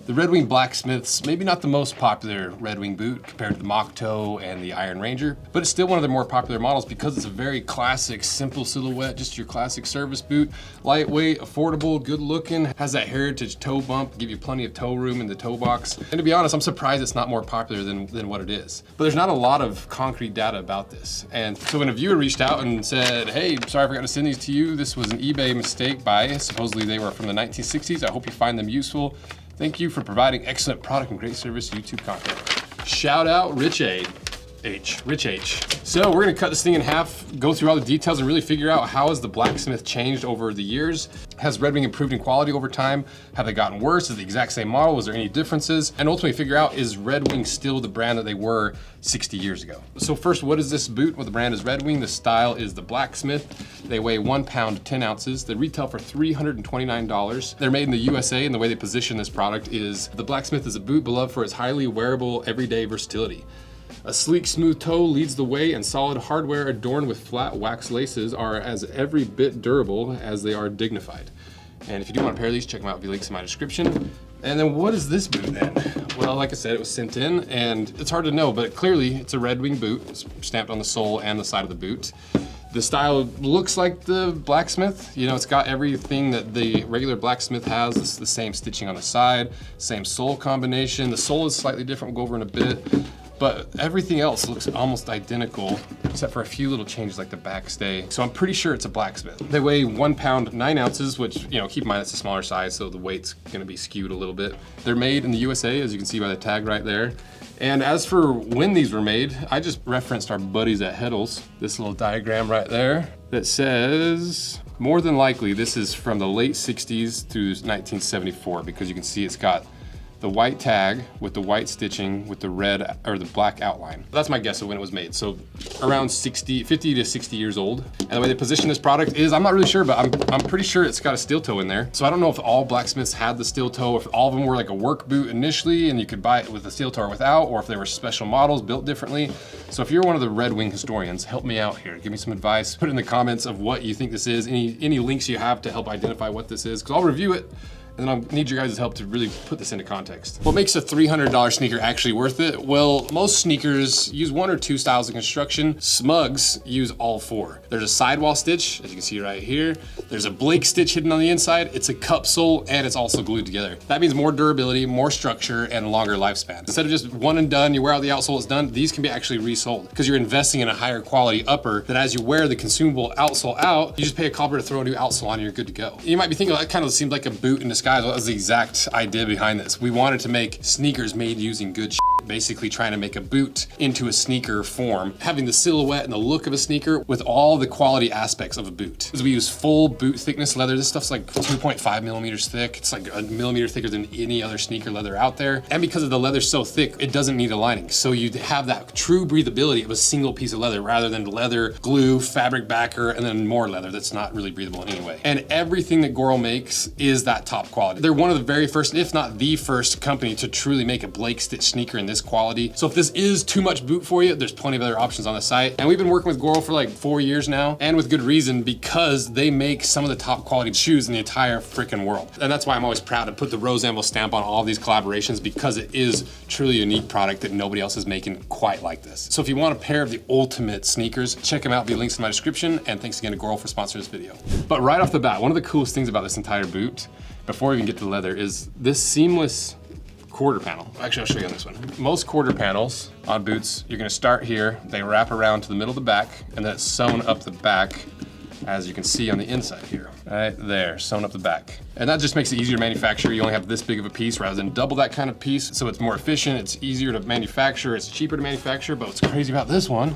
The Red Wing Blacksmith's maybe not the most popular Red Wing boot compared to the Mock Toe and the Iron Ranger, but it's still one of the more popular models because it's a very classic, simple silhouette, just your classic service boot. Lightweight, affordable, good looking, has that heritage toe bump, give you plenty of toe room in the toe box. And to be honest, I'm surprised it's not more popular than what it is. But there's not a lot of concrete data about this. And so when a viewer reached out and said, hey, sorry I forgot to send these to you, this was an eBay mistake buy, supposedly they were from the 1960s, I hope you find them useful. Thank you for providing excellent product and great service YouTube content. Shout out Rich H. So we're gonna cut this thing in half, go through all the details and really figure out how has the Blacksmith changed over the years? Has Red Wing improved in quality over time? Have they gotten worse? Is it the exact same model? Was there any differences? And ultimately figure out, is Red Wing still the brand that they were 60 years ago? So first, what is this boot? Well, the brand is Red Wing. The style is the Blacksmith. They weigh 1 pound, 10 ounces. They retail for $329. They're made in the USA, and the way they position this product is the Blacksmith is a boot beloved for its highly wearable, everyday versatility. A sleek, smooth toe leads the way, and solid hardware adorned with flat wax laces are as every bit durable as they are dignified. And if you do want a pair of these, check them out via links in my description. And then what is this boot then? Well, like I said, it was sent in, and it's hard to know, but clearly it's a Red Wing boot. It's stamped on the sole and the side of the boot. The style looks like the Blacksmith. You know, it's got everything that the regular Blacksmith has. It's the same stitching on the side, same sole combination. The sole is slightly different, we'll go over in a bit. But everything else looks almost identical, except for a few little changes like the backstay. So I'm pretty sure it's a Blacksmith. They weigh 1 pound, 9 ounces, which, you know, keep in mind it's a smaller size, so the weight's gonna be skewed a little bit. They're made in the USA, as you can see by the tag right there. And as for when these were made, I just referenced our buddies at Heddles, this little diagram right there that says, more than likely, this is from the late 60s through 1974, because you can see it's got the white tag with the white stitching with the red or the black outline. That's my guess of when it was made. So around 50 to 60 years old. And the way they position this product is, I'm not really sure, but I'm pretty sure it's got a steel toe in there. So I don't know if all Blacksmiths had the steel toe, if all of them were like a work boot initially and you could buy it with a steel toe or without, or if they were special models built differently. So if you're one of the Red Wing historians, help me out here. Give me some advice. Put in the comments of what you think this is, any links you have to help identify what this is, because I'll review it. And then I need your guys' help to really put this into context. What makes a $300 sneaker actually worth it? Well, most sneakers use 1 or 2 styles of construction. Smugs use all 4. There's a sidewall stitch, as you can see right here. There's a Blake stitch hidden on the inside. It's a cup sole, and it's also glued together. That means more durability, more structure, and longer lifespan. Instead of just one and done, you wear out the outsole, it's done, these can be actually resold because you're investing in a higher quality upper that as you wear the consumable outsole out, you just pay a copper to throw a new outsole on and you're good to go. You might be thinking, well, that kind of seems like a boot in disguise. Well, that was the exact idea behind this. We wanted to make sneakers made using good shit, basically trying to make a boot into a sneaker form, having the silhouette and the look of a sneaker with all the quality aspects of a boot. Because we use full boot thickness leather. This stuff's like 2.5 millimeters thick. It's like a millimeter thicker than any other sneaker leather out there. And because of the leather's so thick, it doesn't need a lining. So you have that true breathability of a single piece of leather rather than leather, glue, fabric backer, and then more leather that's not really breathable in any way. And everything that Goral makes is that top quality. They're one of the very first, if not the first company to truly make a Blake stitch sneaker in this quality. So if this is too much boot for you, there's plenty of other options on the site. And we've been working with Goral for like 4 years now, and with good reason, because they make some of the top quality shoes in the entire freaking world. And that's why I'm always proud to put the Rose Anvil stamp on all of these collaborations, because it is truly a unique product that nobody else is making quite like this. So if you want a pair of the ultimate sneakers, check them out via links in my description. And thanks again to Goral for sponsoring this video. But right off the bat, one of the coolest things about this entire boot, before we even get to the leather, is this seamless quarter panel. Actually, I'll show you on this one. Most quarter panels on boots, you're gonna start here, they wrap around to the middle of the back, and then it's sewn up the back, as you can see on the inside here. Right there, sewn up the back. And that just makes it easier to manufacture. You only have this big of a piece rather than double that kind of piece, so it's more efficient, it's easier to manufacture, it's cheaper to manufacture, but what's crazy about this one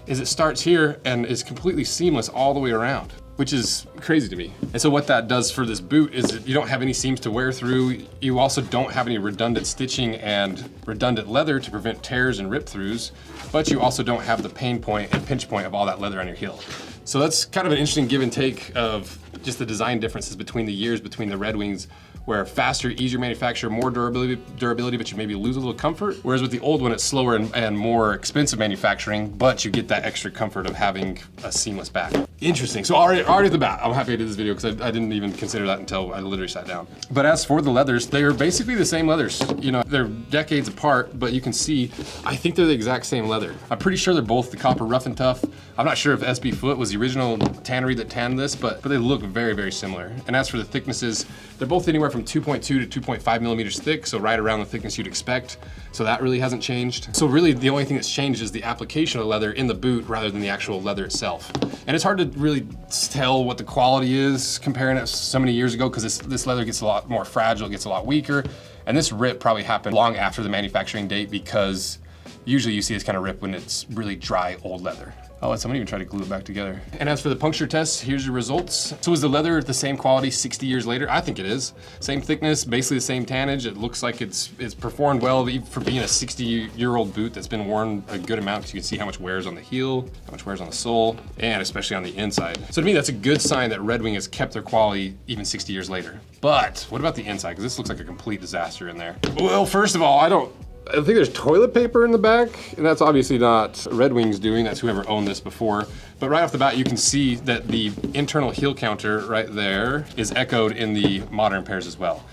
is it starts here and is completely seamless all the way around, which is crazy to me. And so what that does for this boot is that you don't have any seams to wear through. You also don't have any redundant stitching and redundant leather to prevent tears and rip-throughs, but you also don't have the pain point and pinch point of all that leather on your heel. So that's kind of an interesting give and take of just the design differences between the years between the Red Wings where faster, easier manufacture, more durability, but you maybe lose a little comfort. Whereas with the old one, it's slower and more expensive manufacturing, but you get that extra comfort of having a seamless back. Interesting. So already at the bat, I'm happy I did this video because I didn't even consider that until I literally sat down. But as for the leathers, they are basically the same leathers. You know, they're decades apart, but you can see, I think they're the exact same leather. I'm pretty sure they're both the copper rough and tough. I'm not sure if SB Foot was the original tannery that tanned this, but they look very, very similar. And as for the thicknesses, they're both anywhere from 2.2 to 2.5 millimeters thick, so right around the thickness you'd expect. So that really hasn't changed. So really the only thing that's changed is the application of leather in the boot rather than the actual leather itself. And it's hard to really tell what the quality is comparing it so many years ago, because this leather gets a lot more fragile, it gets a lot weaker. And this rip probably happened long after the manufacturing date, because usually you see this kind of rip when it's really dry, old leather. Oh, and someone even tried to glue it back together. And as for the puncture test, here's your results. So is the leather the same quality 60 years later? I think it is. Same thickness, basically the same tannage. It looks like it's performed well even for being a 60-year-old boot that's been worn a good amount, because you can see how much wears on the heel, how much wears on the sole, and especially on the inside. So to me, that's a good sign that Red Wing has kept their quality even 60 years later. But what about the inside? Because this looks like a complete disaster in there. Well, first of all, I think there's toilet paper in the back, and that's obviously not Red Wing's doing, that's whoever owned this before. But right off the bat, you can see that the internal heel counter right there is echoed in the modern pairs as well.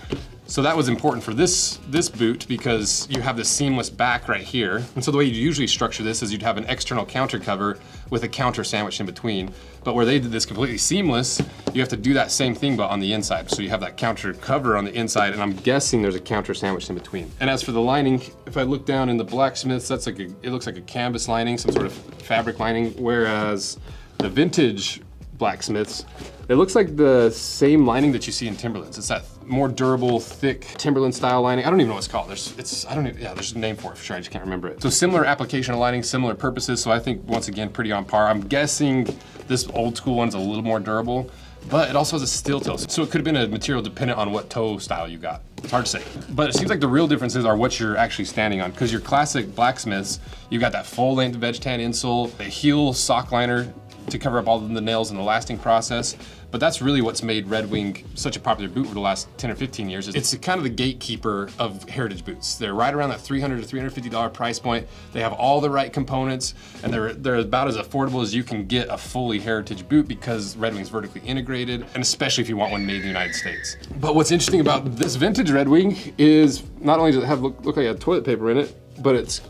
So that was important for this boot, because you have this seamless back right here. And so the way you usually structure this is you'd have an external counter cover with a counter sandwiched in between. But where they did this completely seamless, you have to do that same thing, but on the inside. So you have that counter cover on the inside, and I'm guessing there's a counter sandwiched in between. And as for the lining, if I look down in the Blacksmiths, that's like it looks like a canvas lining, some sort of fabric lining, whereas the vintage Blacksmiths, it looks like the same lining that you see in Timberlands. It's that more durable, thick Timberland style lining. I don't even know what it's called. There's a name for it for sure, I just can't remember it. So similar application of lining, similar purposes. So I think once again, pretty on par. I'm guessing this old school one's a little more durable, but it also has a steel toe. So it could have been a material dependent on what toe style you got. It's hard to say. But it seems like the real differences are what you're actually standing on, because your classic Blacksmiths, you got that full length veg tan insole, a heel sock liner to cover up all of the nails in the lasting process. But that's really what's made Red Wing such a popular boot for the last 10 or 15 years. It's kind of the gatekeeper of heritage boots. They're right around that $300 to $350 price point. They have all the right components, and they're about as affordable as you can get a fully heritage boot, because Red Wing's vertically integrated, and especially if you want one made in the United States. But what's interesting about this vintage Red Wing is not only does it have look like it had toilet paper in it, but it's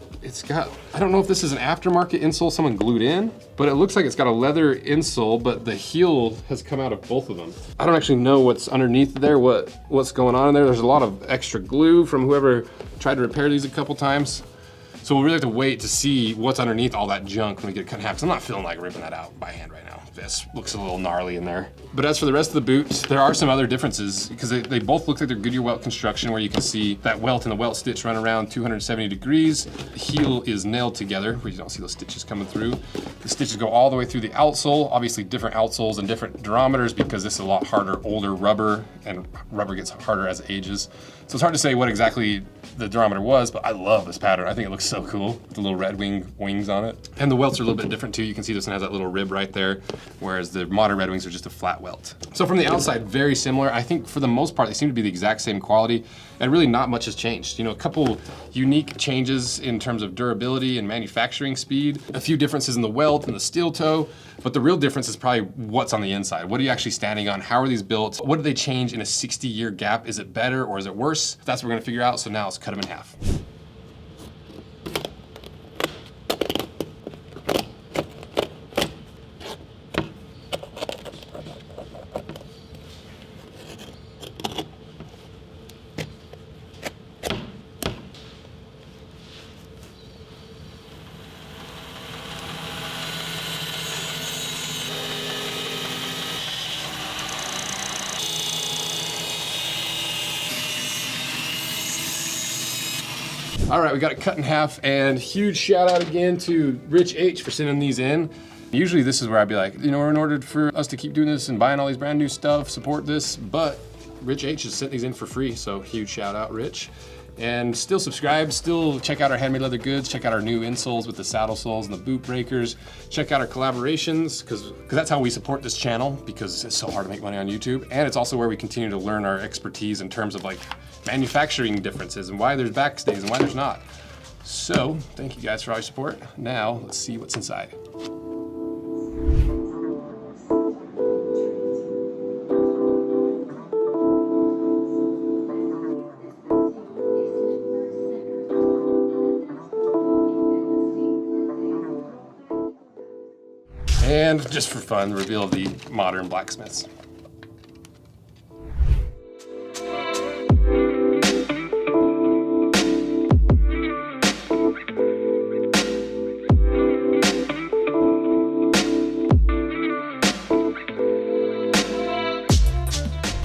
got, I don't know if this is an aftermarket insole someone glued in, but it looks like it's got a leather insole, but the heel has come out of both of them. I don't actually know what's underneath there, what's going on in there. There's a lot of extra glue from whoever tried to repair these a couple times. So we'll really have to wait to see what's underneath all that junk when we get it cut in half, because I'm not feeling like ripping that out by hand right now. This looks a little gnarly in there. But as for the rest of the boot, there are some other differences, because they both look like they're Goodyear welt construction, where you can see that welt and the welt stitch run around 270 degrees. The heel is nailed together, where you don't see those stitches coming through. The stitches go all the way through the outsole, obviously different outsoles and different durometers, because this is a lot harder, older rubber, and rubber gets harder as it ages. So it's hard to say what exactly the durometer was, but I love this pattern. I think it looks so cool, with the little Red Wing wings on it. And the welts are a little bit different too. You can see this one has that little rib right there, whereas the modern Red Wings are just a flat welt. So from the outside, very similar. I think for the most part, they seem to be the exact same quality, and really not much has changed. You know, a couple unique changes in terms of durability and manufacturing speed, a few differences in the welt and the steel toe, but the real difference is probably what's on the inside. What are you actually standing on? How are these built? What did they change in a 60-year gap? Is it better or is it worse? That's what we're gonna figure out, so now let's cut them in half. All right, we got it cut in half, and huge shout out again to Rich H for sending these in. Usually this is where I'd be like, you know, in order for us to keep doing this and buying all these brand new stuff, support this, but Rich H has sent these in for free, so huge shout out, Rich. And still subscribe, still check out our handmade leather goods, check out our new insoles with the saddle soles and the boot breakers, check out our collaborations, because that's how we support this channel, because it's so hard to make money on YouTube. And it's also where we continue to learn our expertise in terms of like manufacturing differences and why there's backstays and why there's not. So thank you guys for all your support. Now let's see what's inside. And just for fun, the reveal of the modern blacksmiths.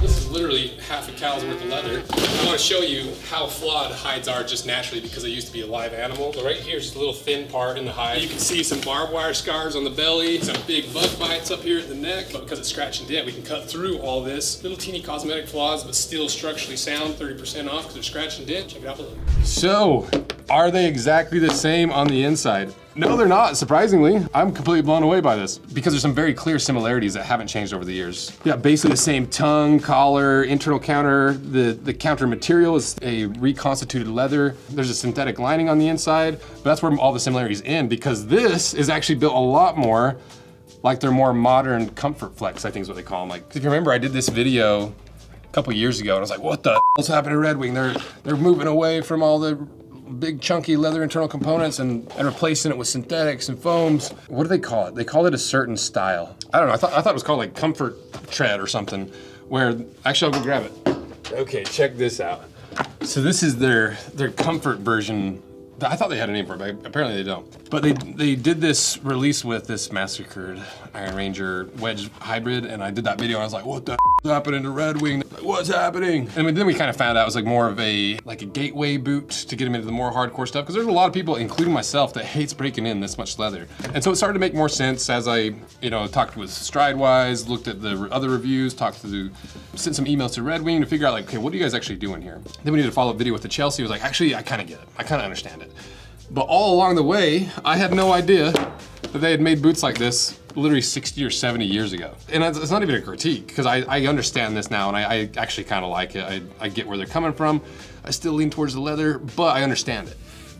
This is literally half a cow's worth of leather. I want to show you how flawed hides are just naturally because they used to be a live animal. So right here is just a little thin part in the hide. You can see some barbed wire scars on the belly, some big bug bites up here at the neck, but because it's scratch and dent, we can cut through all this. Little teeny cosmetic flaws, but still structurally sound, 30% off because they're scratch and dent. Check it out below. So, are they exactly the same on the inside? No, they're not, surprisingly. I'm completely blown away by this because there's some very clear similarities that haven't changed over the years. Yeah, basically the same tongue, collar, internal counter. The counter material is a reconstituted leather. There's a synthetic lining on the inside, but that's where all the similarities end because this is actually built a lot more like their more modern comfort flex, I think is what they call them. Like, if you remember, I did this video a couple years ago and I was like, what the hell's happening to Red Wing? They're moving away from all the big chunky leather internal components and replacing it with synthetics and foams. What do they call it? They call it a certain style. I don't know, I thought it was called like comfort tread or something, where, actually I'll go grab it. Okay, check this out. So this is their comfort version. I thought they had a name for it, but apparently they don't. But they did this release with this massacred Iron Ranger wedge hybrid, and I did that video and I was like, what the is happening to Red Wing? Like, what's happening? And then we kind of found out it was like more of a gateway boot to get them into the more hardcore stuff, because there's a lot of people, including myself, that hates breaking in this much leather. And so it started to make more sense as I, talked with Stridewise, looked at the other reviews, sent some emails to Red Wing to figure out like, okay, what are you guys actually doing here? Then we did a follow-up video with the Chelsea. I was like, actually, I kind of get it. I kind of understand it. But all along the way, I had no idea that they had made boots like this literally 60 or 70 years ago. And it's not even a critique, because I understand this now, and I actually kind of like it. I get where they're coming from. I still lean towards the leather, but I understand it.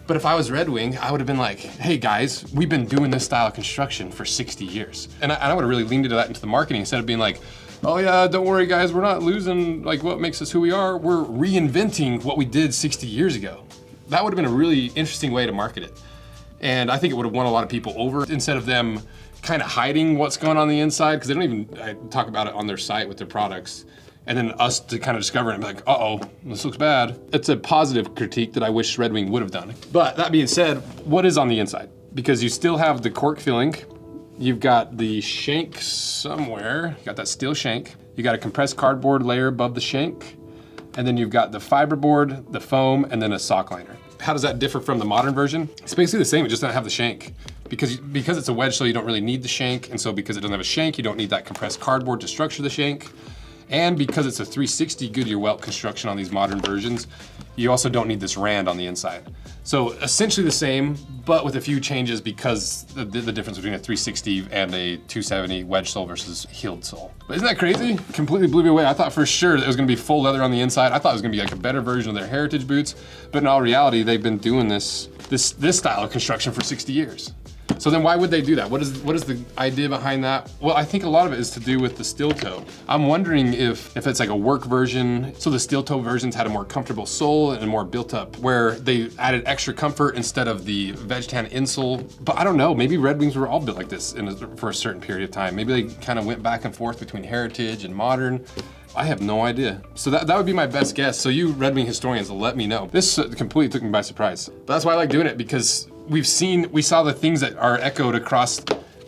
But if I was Red Wing, I would have been like, hey guys, we've been doing this style of construction for 60 years. And I would have really leaned into that into the marketing instead of being like, oh yeah, don't worry guys, we're not losing like what makes us who we are. We're reinventing what we did 60 years ago. That would have been a really interesting way to market it. And I think it would have won a lot of people over instead of them kind of hiding what's going on the inside, because they don't even talk about it on their site with their products. And then us to kind of discover it and be like, uh-oh, this looks bad. It's a positive critique that I wish Red Wing would have done. But that being said, what is on the inside? Because you still have the cork filling, you've got the shank somewhere, you got that steel shank, you got a compressed cardboard layer above the shank, and then you've got the fiberboard, the foam, and then a sock liner. How does that differ from the modern version? It's basically the same, it just doesn't have the shank. Because it's a wedge, so you don't really need the shank, and so because it doesn't have a shank, you don't need that compressed cardboard to structure the shank. And because it's a 360 Goodyear welt construction on these modern versions, you also don't need this rand on the inside. So essentially the same, but with a few changes because the difference between a 360 and a 270 wedge sole versus heeled sole. But isn't that crazy? Completely blew me away. I thought for sure that it was gonna be full leather on the inside. I thought it was gonna be like a better version of their heritage boots, but in all reality, they've been doing this style of construction for 60 years. So then why would they do that? What is the idea behind that? Well, I think a lot of it is to do with the steel toe. I'm wondering if it's like a work version, so the steel toe versions had a more comfortable sole and more built up, where they added extra comfort instead of the veg tan insole. But I don't know, maybe Red Wings were all built like this for a certain period of time. Maybe they kind of went back and forth between heritage and modern. I have no idea. So that would be my best guess. So you Red Wing historians will let me know. This completely took me by surprise. But that's why I like doing it, because we saw the things that are echoed across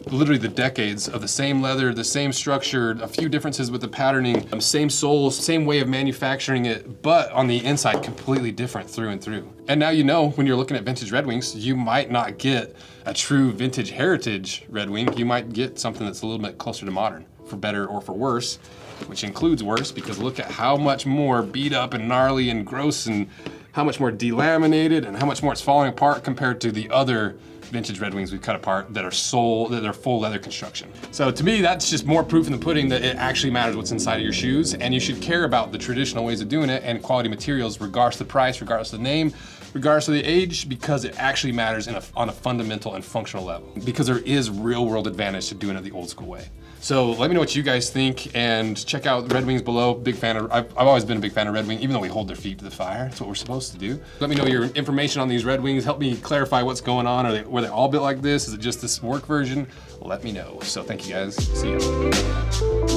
literally the decades of the same leather, the same structure, a few differences with the patterning, same soles, same way of manufacturing it, but on the inside, completely different through and through. And now you know, when you're looking at vintage Red Wings, you might not get a true vintage heritage Red Wing. You might get something that's a little bit closer to modern, for better or for worse, which includes worse, because look at how much more beat up and gnarly and gross and how much more delaminated and how much more it's falling apart compared to the other vintage Red Wings we've cut apart that are full leather construction. So to me, that's just more proof in the pudding that it actually matters what's inside of your shoes, and you should care about the traditional ways of doing it and quality materials regardless of the price, regardless of the name, regardless of the age, because it actually matters on a fundamental and functional level. Because there is real world advantage to doing it the old school way. So let me know what you guys think, and check out Red Wings below. Big fan of, I've always been a big fan of Red Wing, even though we hold their feet to the fire. That's what we're supposed to do. Let me know your information on these Red Wings. Help me clarify what's going on. Were they all built like this? Is it just this work version? Let me know. So thank you guys. See ya.